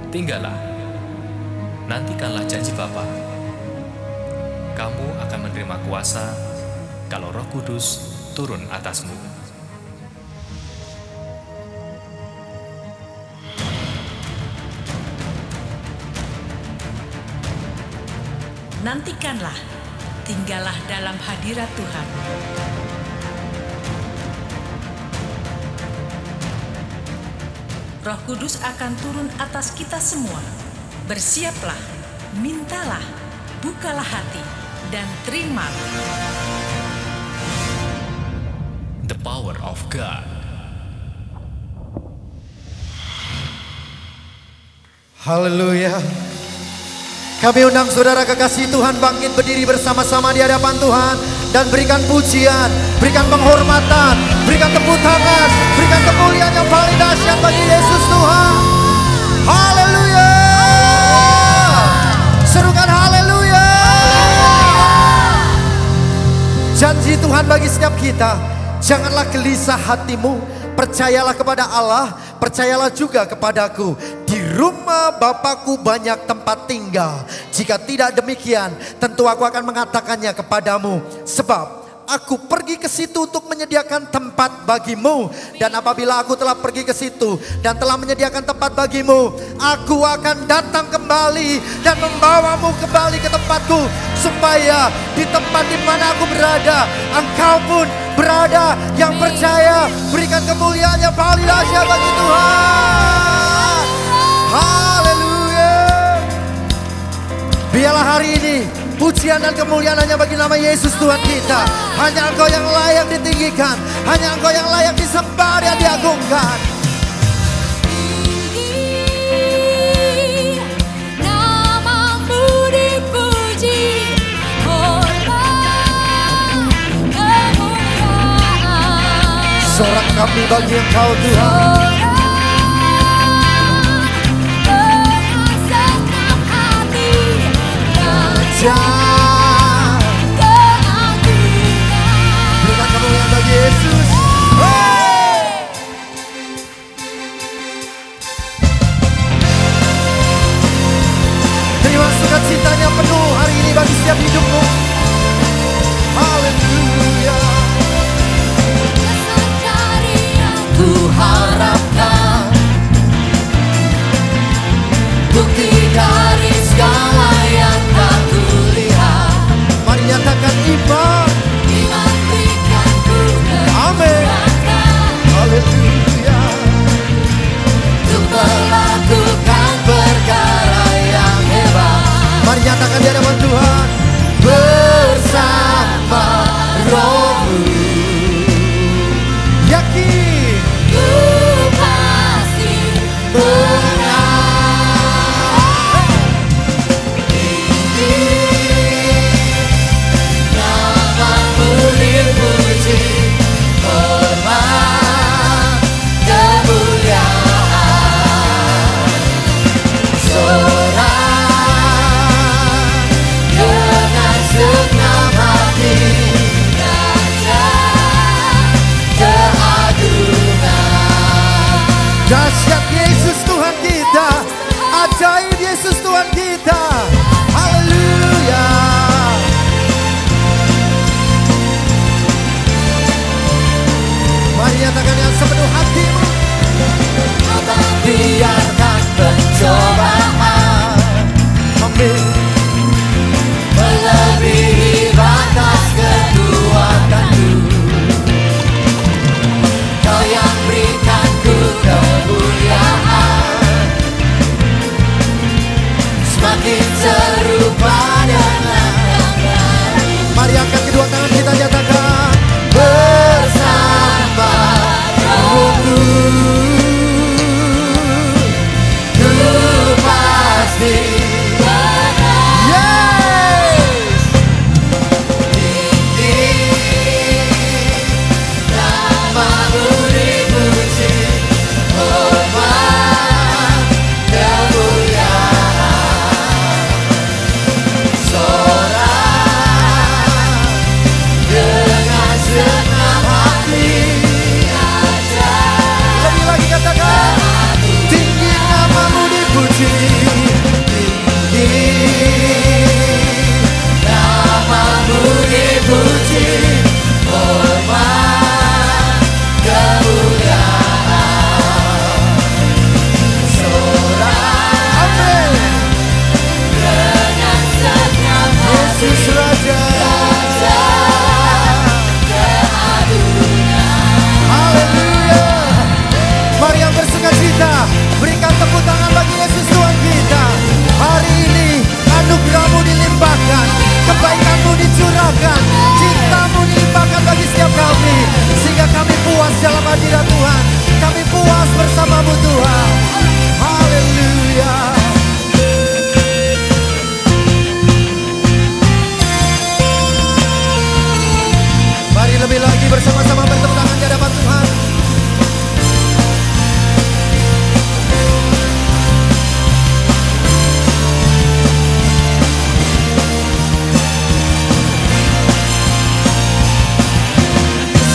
tinggallah, nantikanlah janji Bapa. Kamu akan menerima kuasa kalau Roh Kudus turun atasmu. Nantikanlah, tinggallah dalam hadirat Tuhan. Roh Kudus akan turun atas kita semua. Bersiaplah, mintalah, bukalah hati, dan terimalah. The power of God. Haleluya. Kami undang saudara kekasih Tuhan bangkit berdiri bersama-sama di hadapan Tuhan dan berikan pujian, berikan penghormatan, berikan tepuk tangan, berikan kemuliaan yang paling dahsyat bagi Yesus Tuhan. Haleluya. Serukan haleluya. Janji Tuhan bagi setiap kita, janganlah gelisah hatimu, percayalah kepada Allah, percayalah juga kepadaku. Di rumah Bapakku banyak tempat tinggal. Jika tidak demikian, tentu aku akan mengatakannya kepadamu. Sebab aku pergi ke situ untuk menyediakan tempat bagimu. Dan apabila aku telah pergi ke situ dan telah menyediakan tempat bagimu, aku akan datang kembali dan membawamu kembali ke tempatku. Supaya di tempat di mana aku berada, engkau pun berada. Yang percaya, berikan kemuliaan yang paling dahsyat bagi Tuhan. Haleluya. Biarlah hari ini pujian dan kemuliaan hanya bagi nama Yesus Tuhan kita. Hanya Engkau yang layak ditinggikan, hanya Engkau yang layak disembah dan diagungkan. Namamu dipuji, hormat, kemuliaan. Sorak kami bagi Engkau Tuhan. Berikan kemuliaan bagi Yesus. Terima sukacitanya penuh hari ini bagi setiap hidupmu. Haleluya. Ku harapkan bukti dari segala yang tak kulihat. Mari nyatakan iman. Iman berikan ku Amin. Haleluya. untuk melakukan perkara yang hebat. Mari nyatakan di hadapan Tuhan. Bersama Roh-Mu Yakin. ku pasti menang. Tinggi namamu dipuji, hormat, kemuliaan. Sorak dengan segenap hati, keagungan. Dahsyat Yesus Tuhan kita. Ajaib Yesus Tuhan kita. Haleluya. Mari nyatakan yang sepenuh hatimu. Abang biarkan pencobaan Amin. melebihi batas kekuatanku. Kau yang berikan ku kemuliaan, semakin serupa dengan yang lain. Mari angkat kedua tangan kita nyatakan. Bersama Roh-Mu ku pasti menang. Yes. Tinggi namamu dipuji, hormat, kemuliaan. Sorak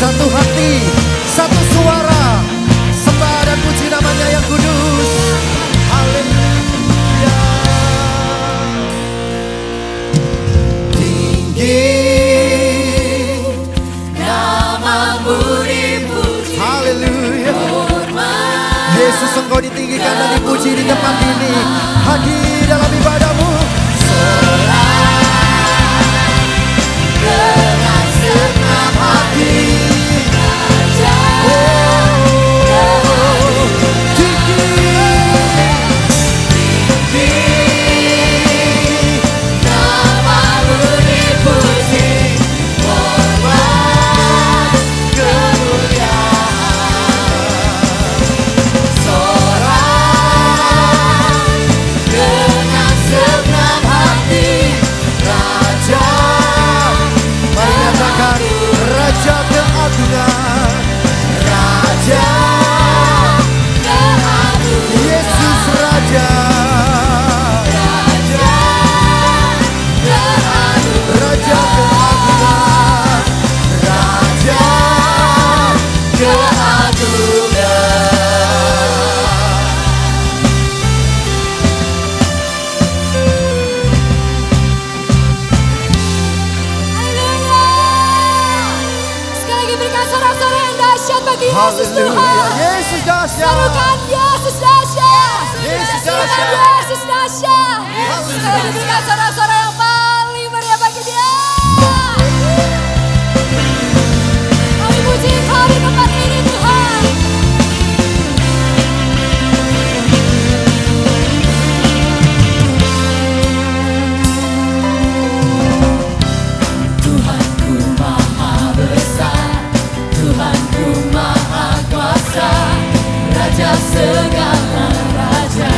Satu hati, satu suara, sembah dan puji namanya yang kudus. Haleluya. Tinggi namamu dipuji. Haleluya. Yesus, Engkau ditinggikan dan dipuji di tempat ini. Hadir dalam ibadahmu. Dengan senang hati Raja tinggi namamu dipuji, hormat kemuliaan. Sorak dengan senang hati Raja. Mari nyatakan Raja keagungan, Raja keagungan, Yesus Raja, Raja keagungan, Raja keagungan, Raja keagungan. Sekali lagi berikan sorak-sorai yang dahsyat bagi Yesus haleluya. Tuhan. Yesus dahsyat. Serukan Yesus dahsyat. Yesus Serukan dahsyat. Yesus dahsyat. Sekali lagi berikan sorak-sorai yang paling meriah bagi Dia. Kami puji Kau di tempat ini Tuhan. Tuhanku maha besar, Tuhanku maha kuasa, Raja segala raja.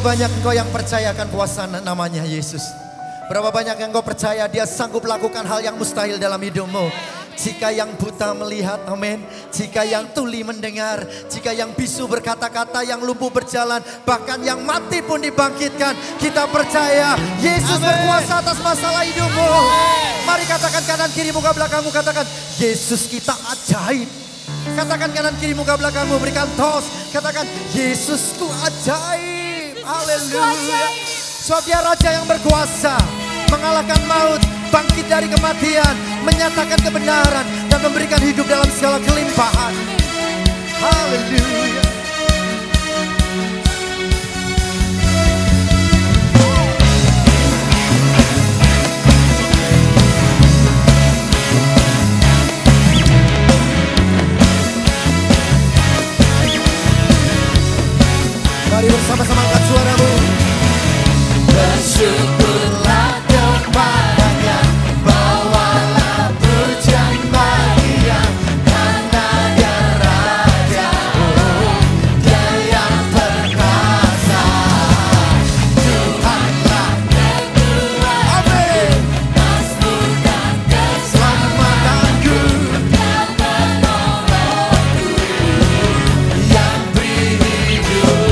banyak engkau yang percayakan kuasa namanya Yesus? Berapa banyak yang engkau percaya dia sanggup lakukan hal yang mustahil dalam hidupmu? Jika yang buta melihat, amin. Jika yang tuli mendengar, jika yang bisu berkata-kata, yang lumpuh berjalan, bahkan yang mati pun dibangkitkan. Kita percaya Yesus berkuasa atas masalah hidupmu. Mari katakan kanan kiri muka belakangmu, katakan Yesus kita ajaib. Katakan kanan kiri muka belakangmu, berikan tos. Katakan Yesusku ajaib. Haleluya. Sebab dia Raja yang berkuasa, mengalahkan maut, bangkit dari kematian, menyatakan kebenaran, dan memberikan hidup dalam segala kelimpahan. Haleluya. Mari bersama-sama angkat suaramu. Bersyukurlah kepadanya, bawalah pujian bagi Dia, karena Dia Raja, Dia yang perkasa. Tuhanlah kekuatan, Mazmur dan keselamatanku, yang menolongku, yang beri hidup.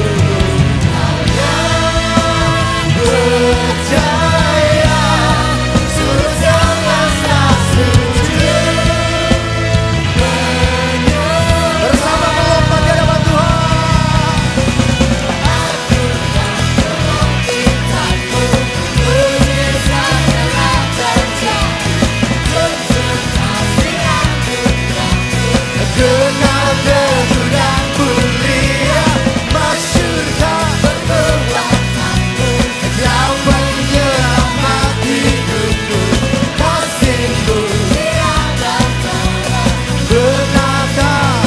Percaya seluruh semesta sujud, Bersama melompat di hadapan Tuhan. Aku mujizat telah terjadi, tujuh kasih anugerah-Mu, kenal teguh dan mulia, masyurga perbuatanmu, Kau penyelamat hidupku, kasih-Mu tiada tara, benarkah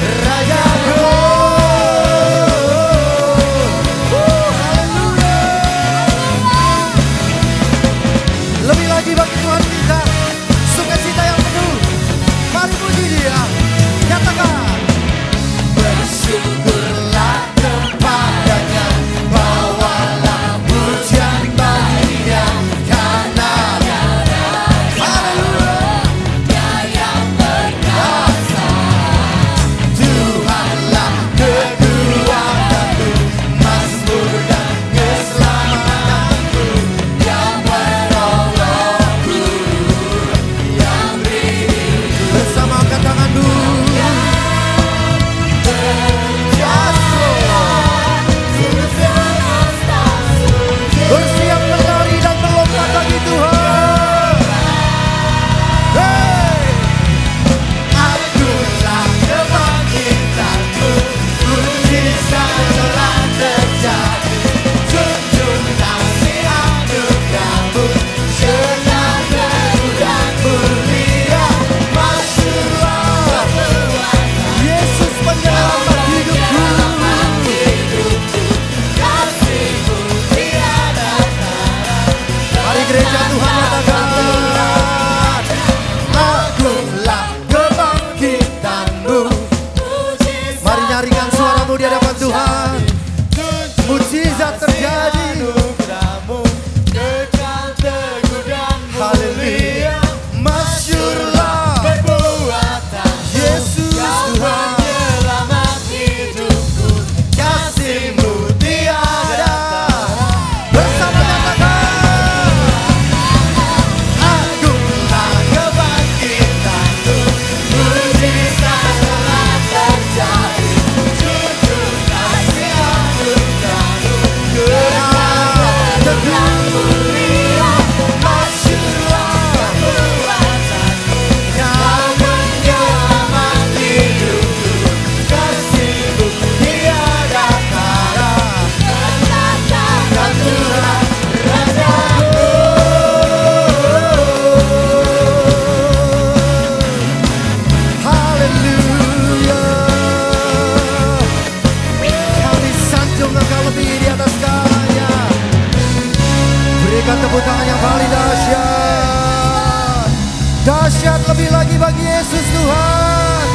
Rajaku. Lebih lagi bagi Tuhan kita, sukacita yang penuh. Mari puji Dia. Katakan Bersyukurlah kepadanya, bawalah pujian bagi Dia, karena Dia Raja, Dia yang perkasa. Tuhanlah kekuatanku, Mazmur dan keselamatanku, yang menolongku, yang beri hidup. bersama angkat tanganmu. Bersiap berlari dan melompat bagi Tuhan. Hey! Akulah kebangkitanmu, mujizat telah terjadi, junjung kasih anugerah-Mu, senang teguh dan mulia, masyurlah perbuatan Yesus penyelamat hidupku. kasih-Mu tiada tara. Mari gereja Tuhan katakan, akulah kebangkitanmu. Mari nyaringkan suaramu di hadapan Tuhan. Mujizat terjadi. Haleluya. Masyurlah Yesus Tuhan. Selamat hidupku, kasih-Mu tiada tara. Bersama katakan, Akulah kebangkitanmu, mujizat telah terjadi, junjung kasih anugerah-Mu, kenal teguh mulia, masyurlah perbuatanmu, Kau menyelamat hidupku, kasih-Mu tiada tara, katakan Tuhan Rajaku. haleluya. Kami sanjung Engkau lebih di atas segalanya. Berikan tepuk tangan yang paling dahsyat. Dahsyat lebih lagi bagi Yesus Tuhan.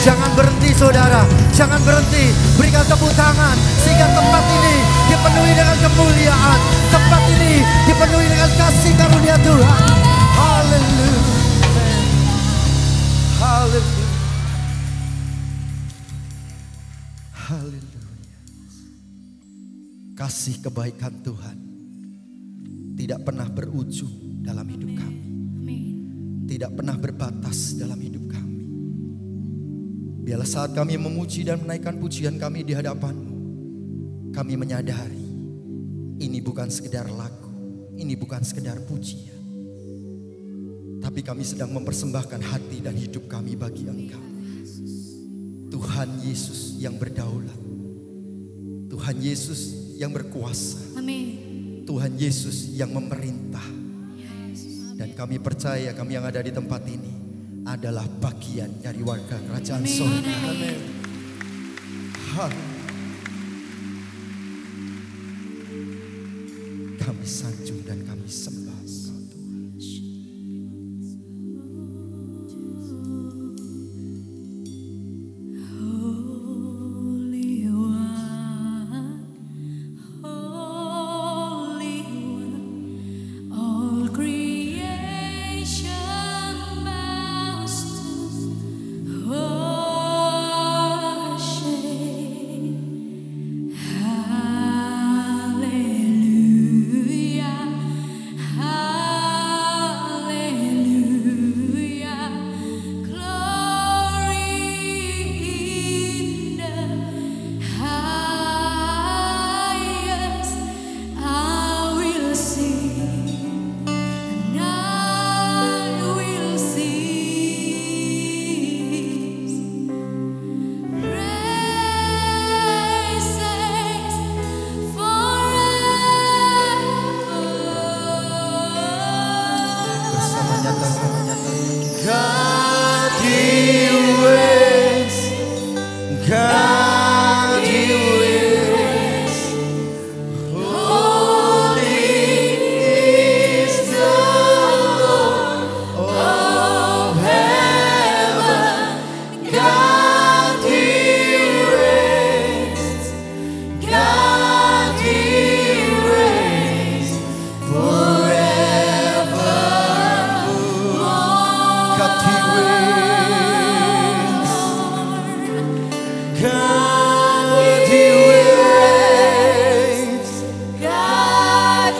Jangan berhenti saudara. Jangan berhenti, berikan tepuk tangan sehingga tempat ini dipenuhi dengan kemuliaan. Tempat ini dipenuhi dengan kasih karunia Tuhan. Haleluya. Haleluya. Haleluya. Kasih kebaikan Tuhan tidak pernah berujung dalam hidup kami. Tidak pernah berbatas dalam hidup kami. Biarlah saat kami memuji dan menaikkan pujian kami di hadapan-Mu, kami menyadari ini bukan sekedar lagu, ini bukan sekedar pujian, tapi kami sedang mempersembahkan hati dan hidup kami bagi Engkau. Tuhan Yesus yang berdaulat, Tuhan Yesus yang berkuasa, Tuhan Yesus yang memerintah. Dan kami percaya kami yang ada di tempat ini adalah bagian dari warga kerajaan surga. Amin. Kami sanjung dan kami sembah Engkau Tuhan.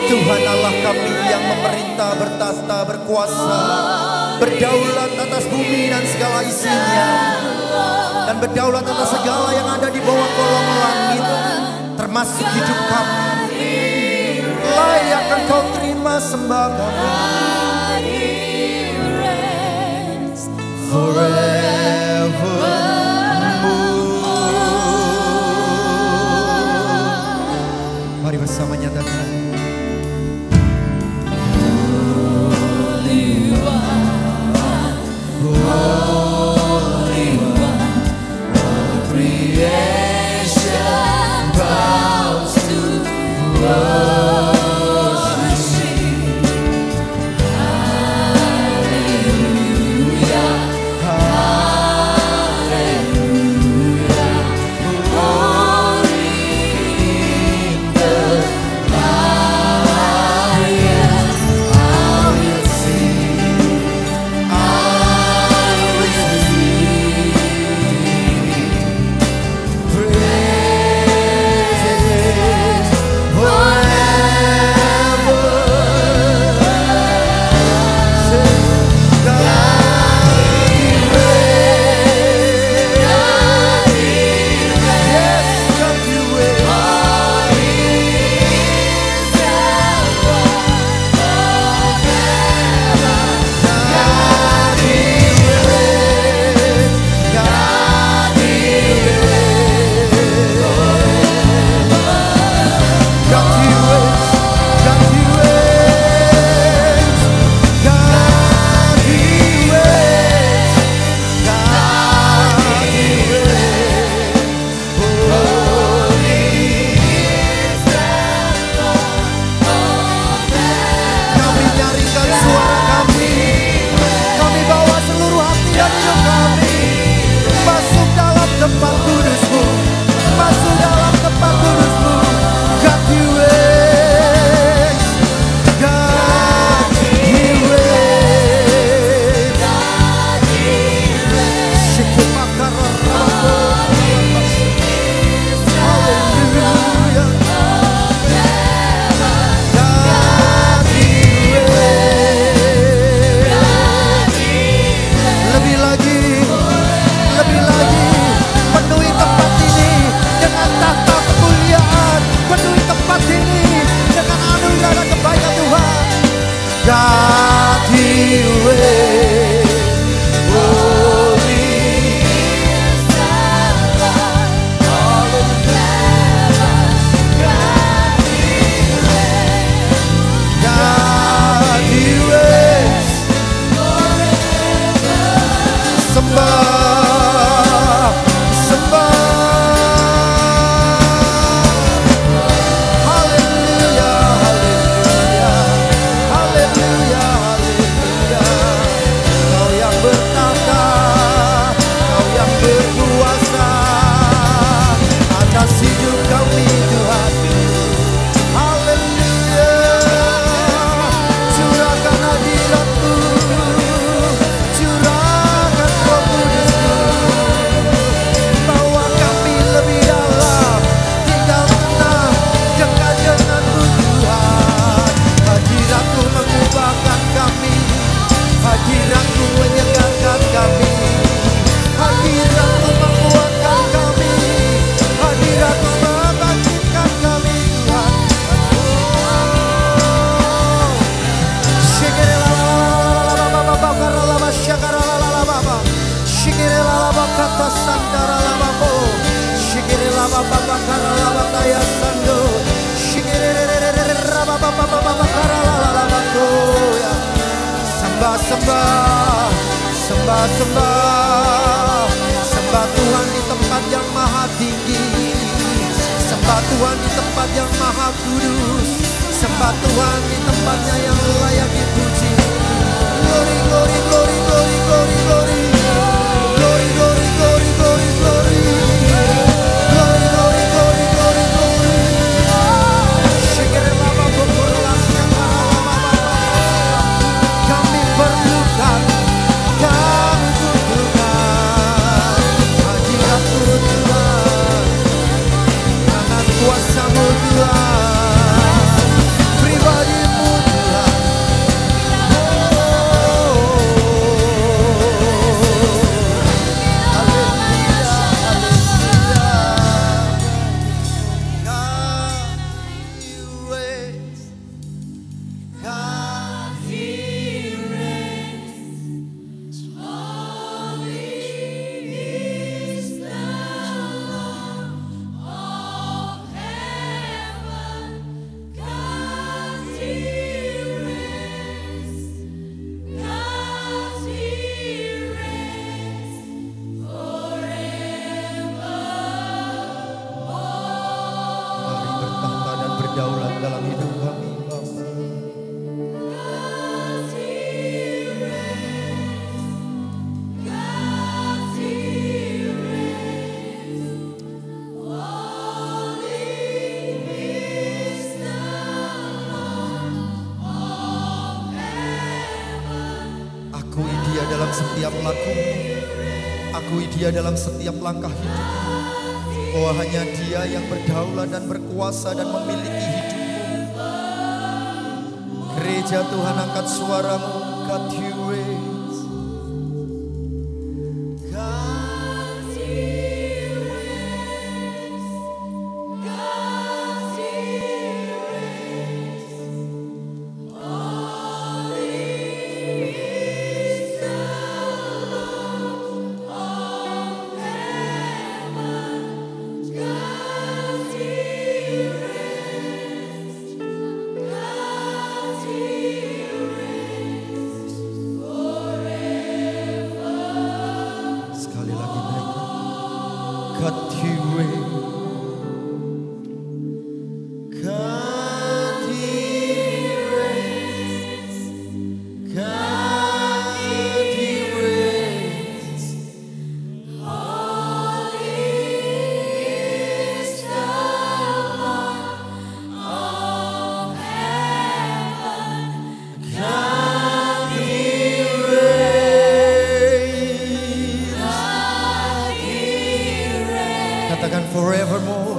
Tuhan Allah kami yang memerintah, bertata, berkuasa, berdaulat atas bumi dan segala isinya, dan berdaulat atas segala yang ada di bawah kolong langit, termasuk hidup kami. Layak Engkau terima sembah kami. Mari bersama nyatakan. Hallelujah. Sembah, sembah, sembah, sembah Tuhan di tempat yang maha tinggi, sembah Tuhan di tempat yang maha kudus, sembah Tuhan di tempatnya yang layak dipuji. Glory, glory, glory, glory, glory, glory, glory, glory, glory, glory, glory, glory, glory, glory, glory, glory. Shikere lama bokoro lasnya kami perlukan, kami butuhkan hadirat-Mu Tuhan, tangan kuasa-Mu Tuhan, pribadi-Mu Tuhan. Setiap lakumu, akui Dia dalam setiap langkah hidupmu, bahwa hanya Dia yang berdaulat dan berkuasa dan memiliki hidupmu. Gereja Tuhan, angkat suaramu, God you reign. God you reign. God you reign. Katakan forevermore,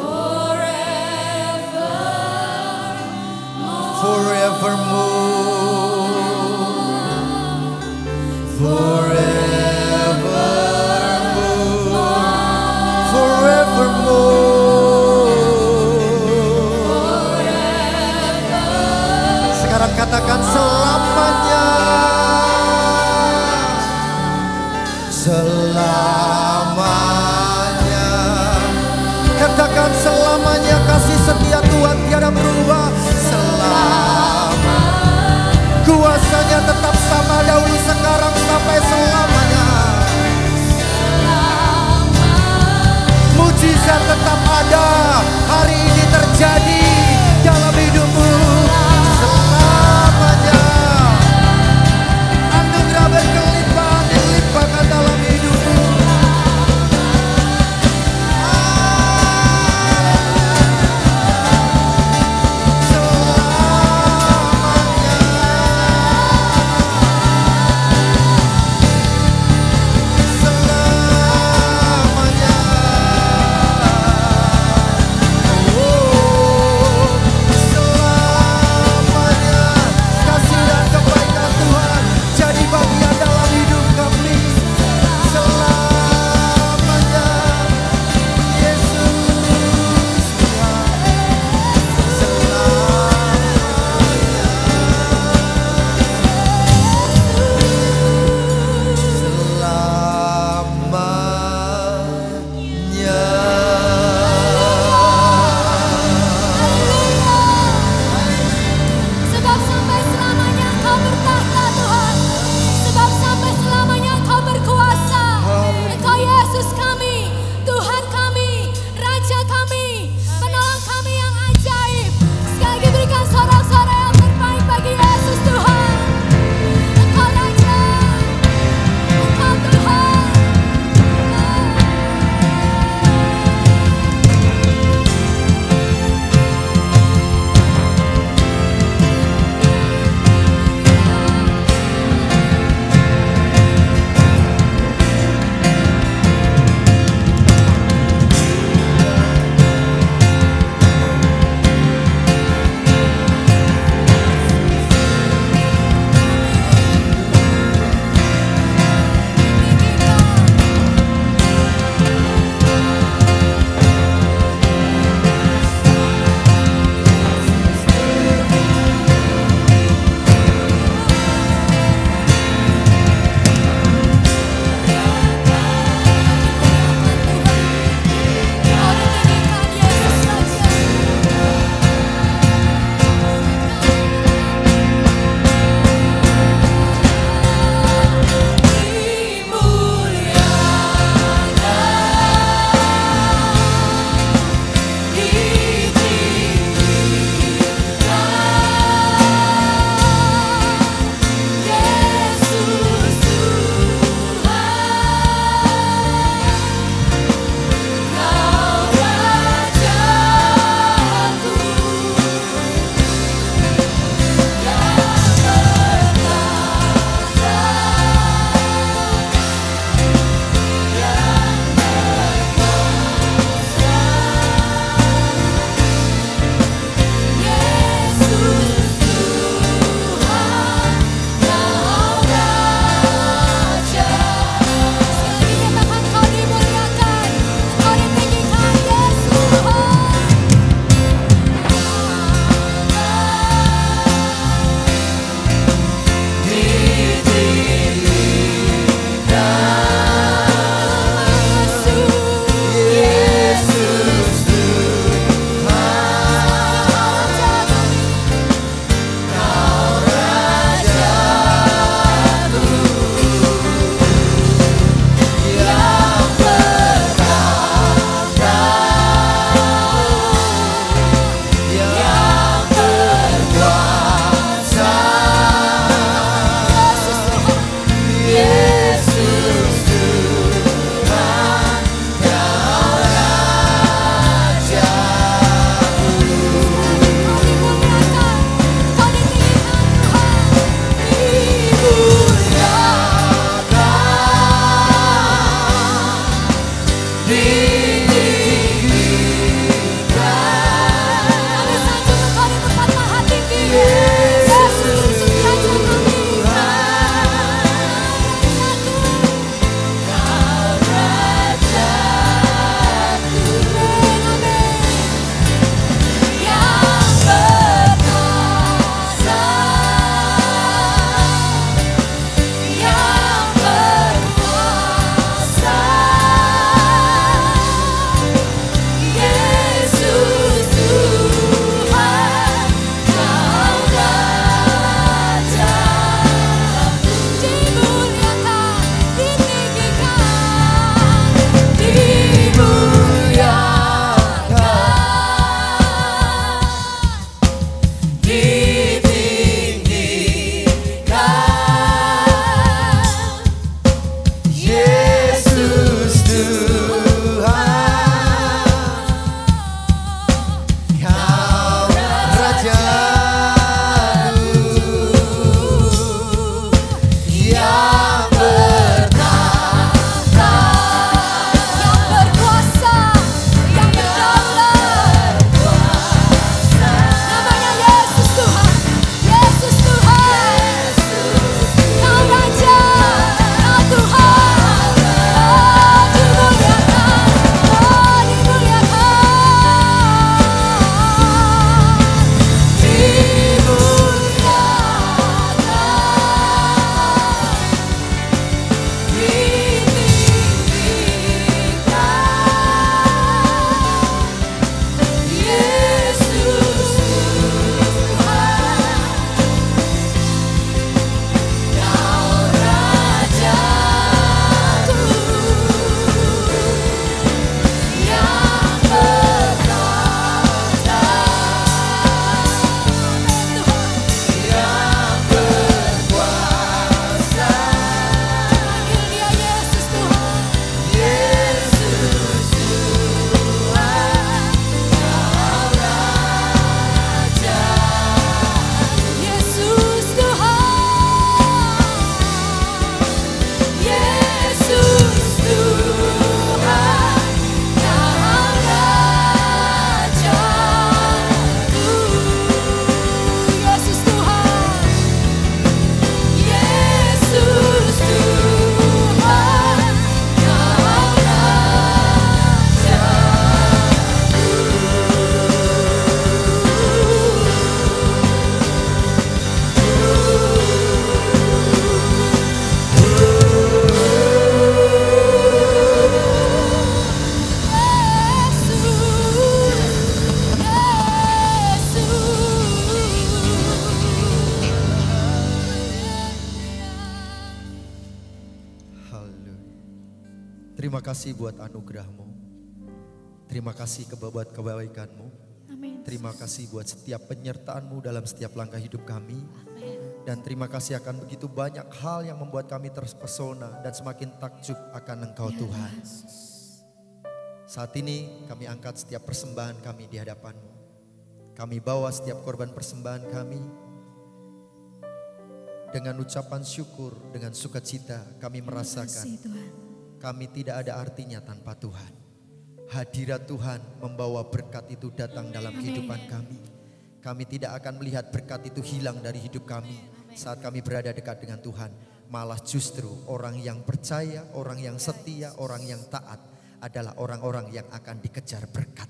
forevermore, forevermore, forevermore. Sekarang katakan selamanya, selamanya. Katakan selamanya, kasih setia Tuhan tiada berubah. Selama kuasanya tetap sama dahulu, sekarang, sampai selamanya. Mujizat tetap ada, hari ini terjadi dalam hidupmu selamanya. Terima kasih buat anugerah-Mu. Terima kasih buat kebaikan-Mu. Amin. Terima kasih buat setiap penyertaan-Mu dalam setiap langkah hidup kami. Dan terima kasih akan begitu banyak hal yang membuat kami terpesona dan semakin takjub akan Engkau Tuhan. Saat ini kami angkat setiap persembahan kami di hadapan-Mu. Kami bawa setiap korban persembahan kami. Dengan ucapan syukur, dengan sukacita kami merasakan kami tidak ada artinya tanpa Tuhan. Hadirat Tuhan membawa berkat itu datang dalam kehidupan kami. Kami tidak akan melihat berkat itu hilang dari hidup kami saat kami berada dekat dengan Tuhan. Malah justru orang yang percaya, orang yang setia, orang yang taat adalah orang-orang yang akan dikejar berkat.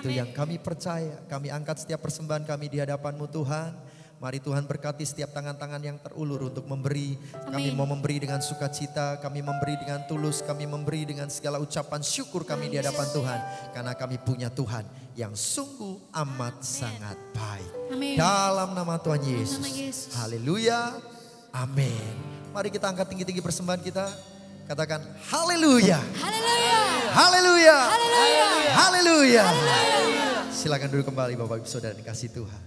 Itu yang kami percaya. Kami angkat setiap persembahan kami di hadapan-Mu Tuhan. Mari Tuhan berkati setiap tangan-tangan yang terulur untuk memberi. Kami mau memberi dengan sukacita, kami memberi dengan tulus, kami memberi dengan segala ucapan syukur kami di hadapan Tuhan. Karena kami punya Tuhan yang sungguh amat sangat baik. Amin. Dalam nama Tuhan Yesus. Nama Yesus. Haleluya. Amin. Mari kita angkat tinggi-tinggi persembahan kita. Katakan haleluya. Haleluya. Haleluya. Haleluya. Haleluya. Silakan duduk kembali Bapak Ibu Saudara dikasih Tuhan.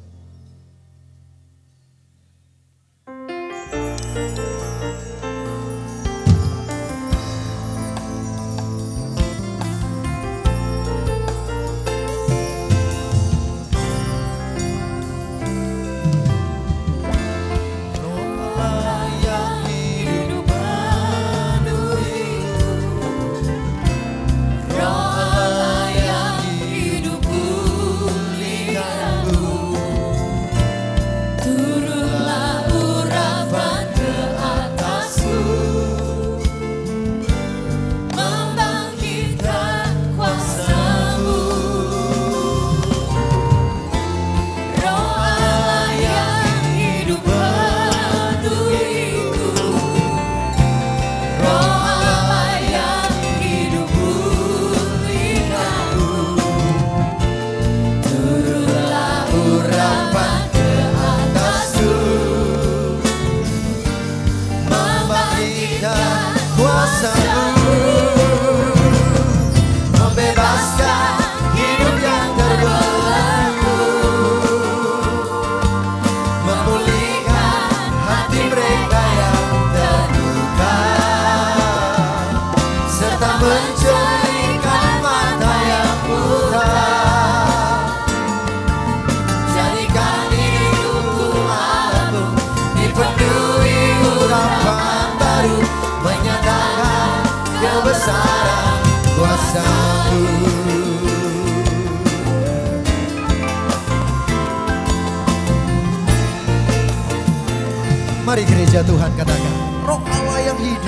Mari gereja Tuhan katakan, Roh Allah yang hidup.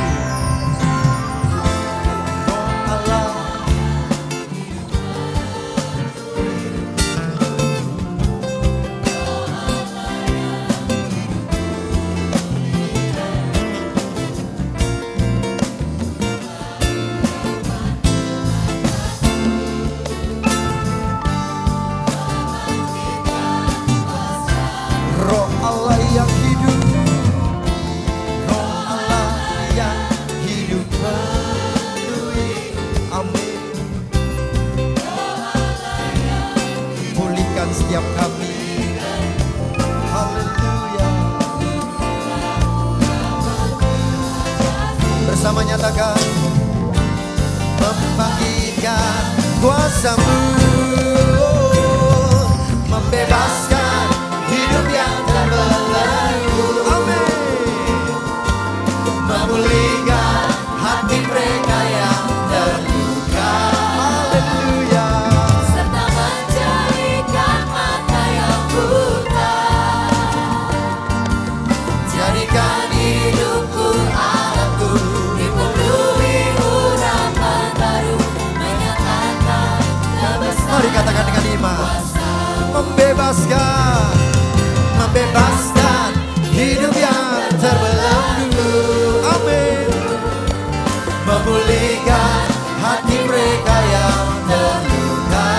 Roh Allah. Roh Allah yang hidup. Setiap kami, haleluya. Bersama nyatakan, membangkitkan kuasa-Mu, membebaskan hidup yang terbelenggu, amin. Memulihkan hati mereka yang terluka, haleluya. Jadikan hidupku, alatku, dipenuhi urapan baru, menyatakan kebesaran. Mari katakan dengan iman. Membebaskan, membebaskan hidup yang terbelenggu, amin. Memulihkan hati mereka yang terluka,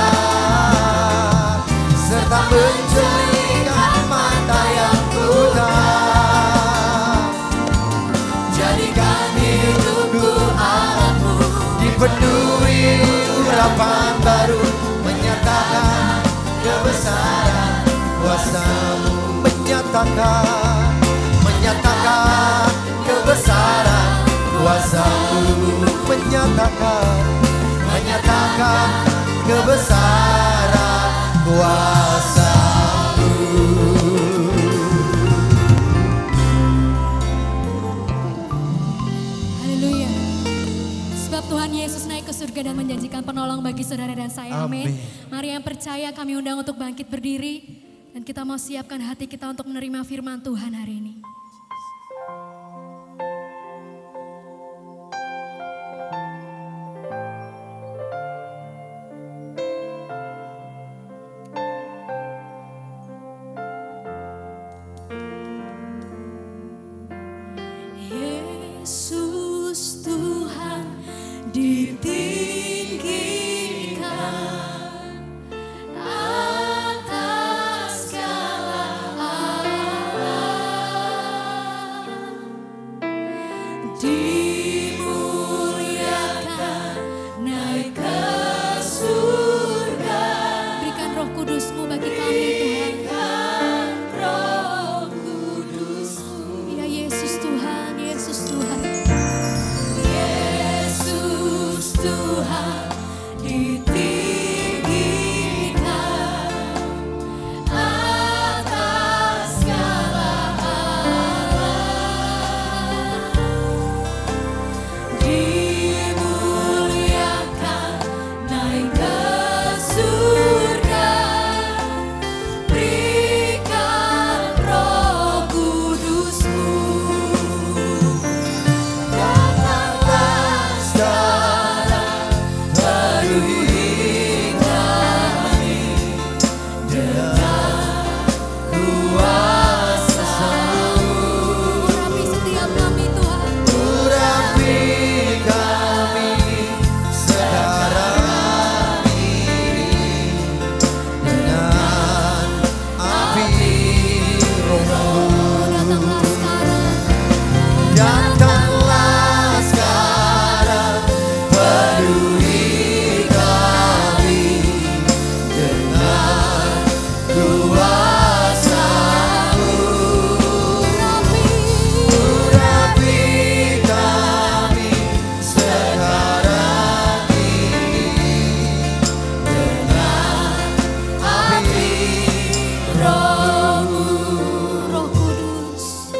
serta menjelikan mata yang buta. penolong bagi saudara dan saya. Amin. Amin. Mari yang percaya kami undang untuk bangkit berdiri. Dan kita mau siapkan hati kita untuk menerima firman Tuhan hari ini. Yesus Tuhan ditinggikan atas segala alam, dimuliakan naik ke surga. Berikan Roh Kudus-Mu bagi kami Tuhan. Roh Kudus-Mu. Ya Yesus Tuhan, Yesus Tuhan. Yesus Tuhan ditinggikan atas segala alam, dimuliakan naik ke surga. Berikan Roh Kudus-Mu. Datanglah sekarang, penuhi kami dengan kuasa-Mu. Urapi setiap kami Tuhan. Urapi kami sekarang ini dengan api Roh-Mu. Datanglah sekarang. Datanglah sekarang, penuhi kami dengan kuasa-Mu. Urapi kami sekarang ini dengan api Roh-Mu. Roh Kudus.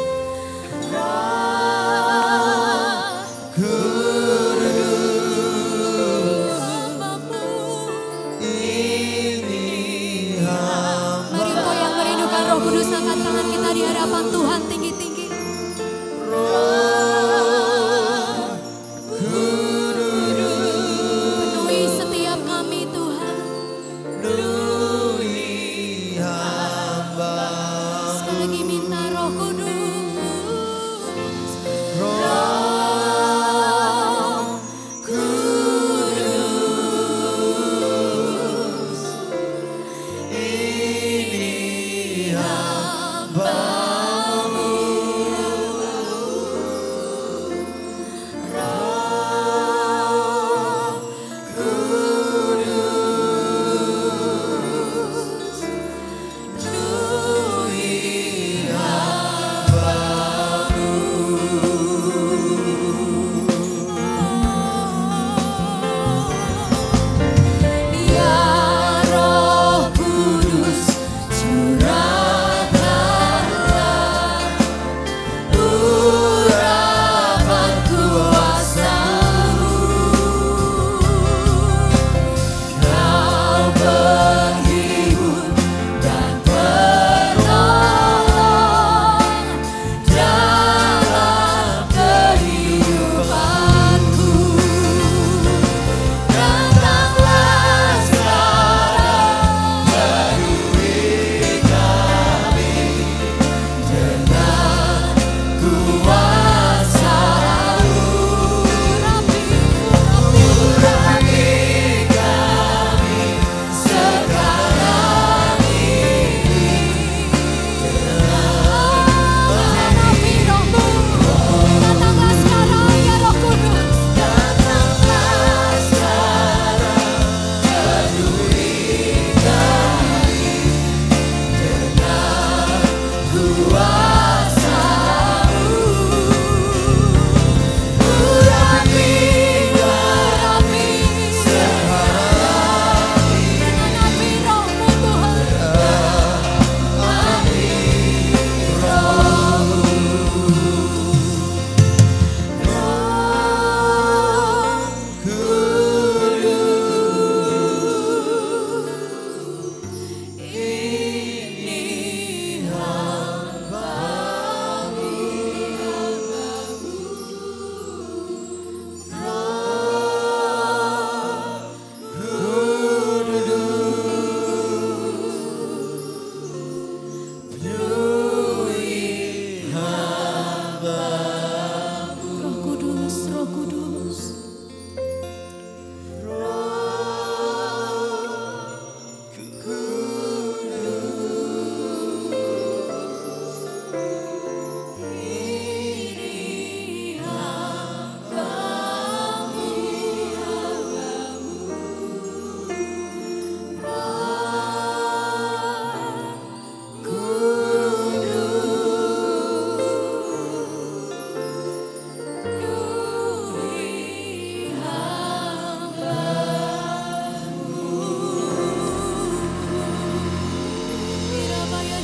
Ini hamba. Mari kau yang merindukan Roh Kudus, angkat tangan kita di hadapan Tuhan tinggi-tinggi. Penuhi setiap kami Tuhan. Penuhi hamba. Sekali lagi